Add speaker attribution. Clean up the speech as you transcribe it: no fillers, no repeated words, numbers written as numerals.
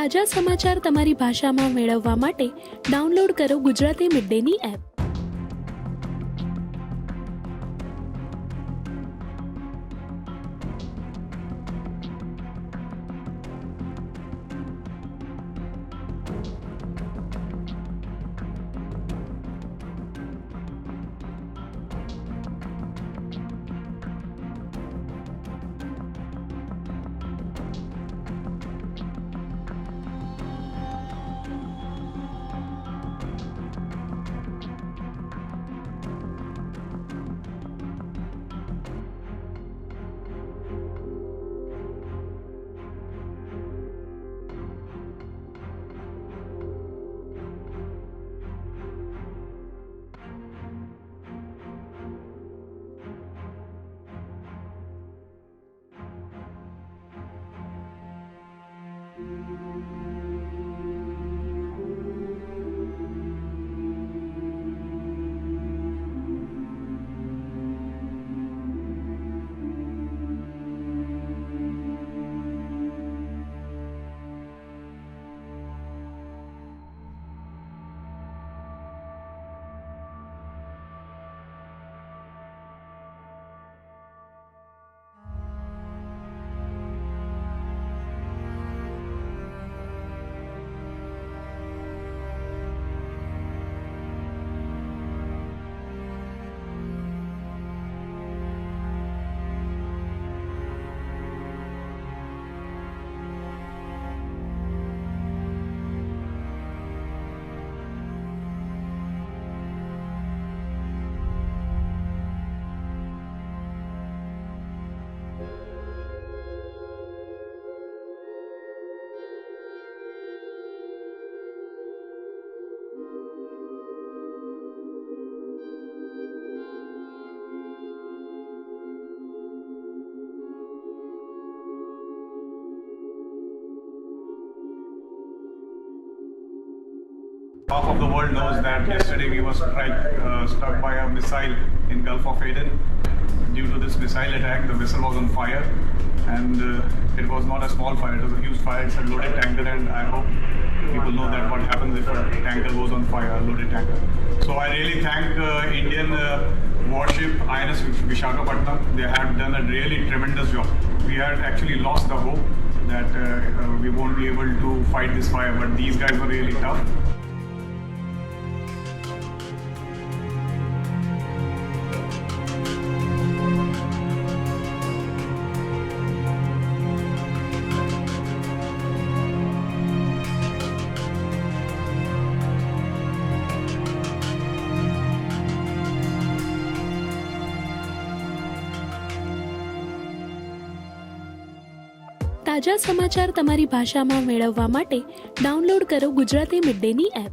Speaker 1: તાજા સમાચાર તમારી ભાષામાં મેળવવા માટે ડાઉનલોડ કરો Gujarati mid Danny app.
Speaker 2: Half of the world knows that yesterday we were struck by a missile in Gulf of Aden. Due to this missile attack, the vessel was on fire, and it was not a small fire; it was a huge fire. It's a loaded tanker, and I hope people know that what happens if a tanker goes on fire, a loaded tanker. So I really thank Indian warship INS Vishakhapatnam. They have done a really tremendous job. We had actually lost the hope that we won't be able to fight this fire, but these guys were really tough.
Speaker 1: તાજા સમાચાર તમારી ભાષામાં મેળવવા માટે download કરો Gujarati mid ડેની app.